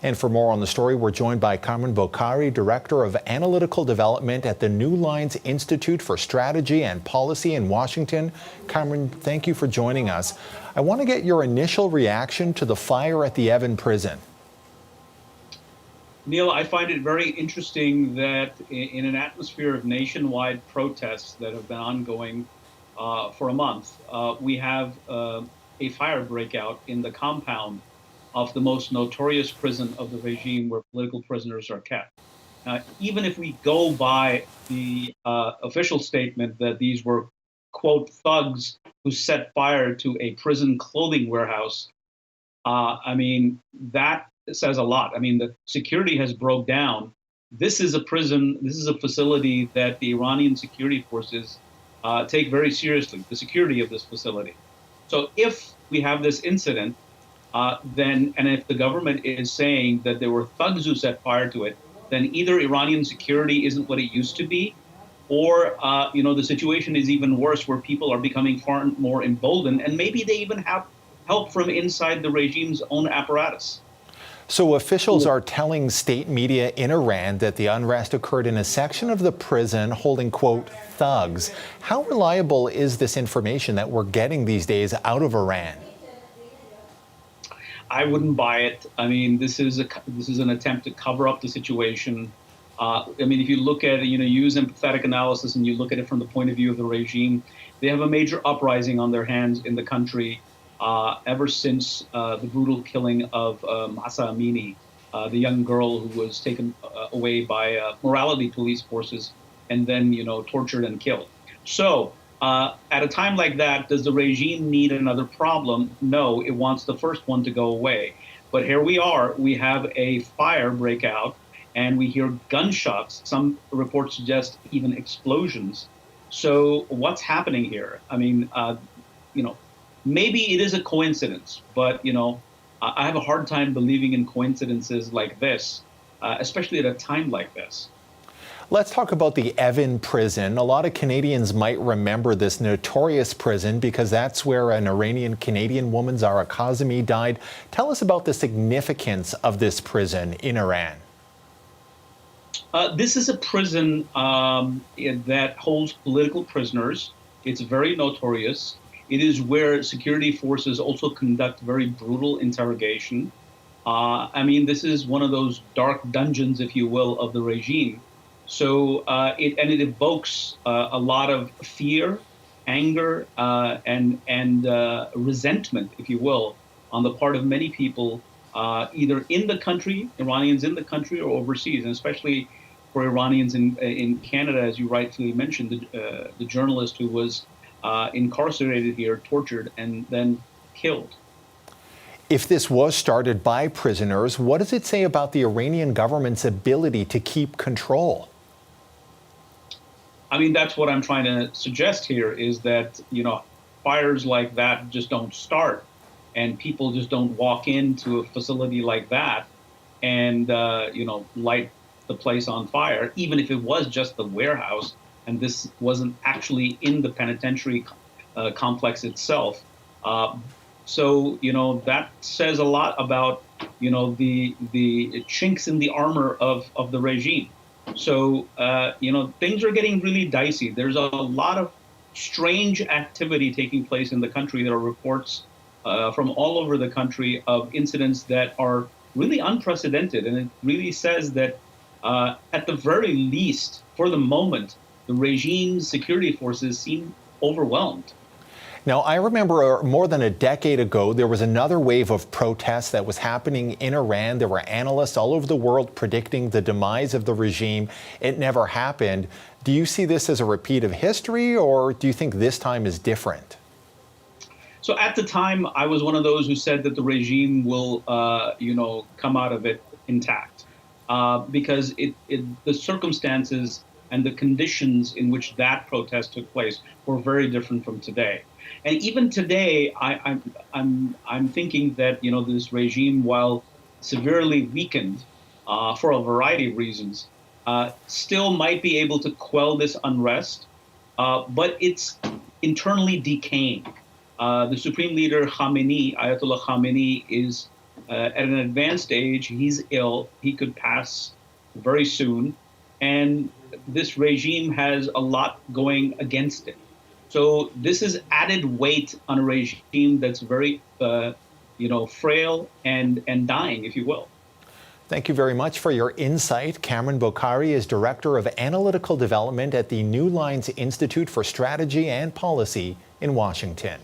And for more on the story, we're joined by Kamran Bokhari, Director of Analytical Development at the New Lines Institute for Strategy and Policy in Washington. Kamran, thank you for joining us. I want to get your initial reaction to the fire at the Evin prison. Neil, I find it very interesting that in an atmosphere of nationwide protests that have been ongoing for a month, we have a fire breakout in the compound of the most notorious prison of the regime where political prisoners are kept. Even if we go by the official statement that these were, quote, thugs who set fire to a prison clothing warehouse, that says a lot. The security has broke down. This is a prison, this is a facility that the Iranian security forces take very seriously, the security of this facility. So if we have this incident, and if the government is saying that there were thugs who set fire to it, then either Iranian security isn't what it used to be, or the situation is even worse, where people are becoming far more emboldened, and maybe they even have help from inside the regime's own apparatus. So officials are telling state media in Iran that the unrest occurred in a section of the prison holding, quote, thugs. How reliable is this information that we're getting these days out of Iran? I wouldn't buy it. This is an attempt to cover up the situation. If you look at it, use empathetic analysis and you look at it from the point of view of the regime, they have a major uprising on their hands in the country ever since the brutal killing of Mahsa Amini, the young girl who was taken away by morality police forces and then, tortured and killed. So at a time like that, does the regime need another problem? No, it wants the first one to go away. But here we are, we have a fire breakout and we hear gunshots. Some reports suggest even explosions. So what's happening here? Maybe it is a coincidence, but, I have a hard time believing in coincidences like this, especially at a time like this. Let's talk about the Evin prison. A lot of Canadians might remember this notorious prison because that's where an Iranian-Canadian woman, Zahra Kazemi, died. Tell us about the significance of this prison in Iran. This is a prison that holds political prisoners. It's very notorious. It is where security forces also conduct very brutal interrogation. This is one of those dark dungeons, if you will, of the regime. So it evokes a lot of fear, anger, and resentment, if you will, on the part of many people, either in the country, Iranians in the country, or overseas, and especially for Iranians in Canada, as you rightfully mentioned, the journalist who was incarcerated here, tortured, and then killed. If this was started by prisoners, what does it say about the Iranian government's ability to keep control? That's what I'm trying to suggest here, is that, fires like that just don't start, and people just don't walk into a facility like that and, light the place on fire, even if it was just the warehouse and this wasn't actually in the penitentiary complex itself. So that says a lot about, the chinks in the armor of the regime. So, things are getting really dicey. There's a lot of strange activity taking place in the country. There are reports from all over the country of incidents that are really unprecedented. And it really says that at the very least, for the moment, the regime's security forces seem overwhelmed. Now, I remember more than a decade ago, there was another wave of protests that was happening in Iran. There were analysts all over the world predicting the demise of the regime. It never happened. Do you see this as a repeat of history, or do you think this time is different? So at the time, I was one of those who said that the regime will, come out of it intact, because the circumstances and the conditions in which that protest took place were very different from today. And even today, I'm thinking that this regime, while severely weakened for a variety of reasons, still might be able to quell this unrest, but it's internally decaying. The supreme leader Ayatollah Khamenei, is At an advanced age, he's ill. He could pass very soon. And this regime has a lot going against it. So this is added weight on a regime that's very, frail and dying, if you will. Thank you very much for your insight. Kamran Bokhari is Director of Analytical Development at the New Lines Institute for Strategy and Policy in Washington.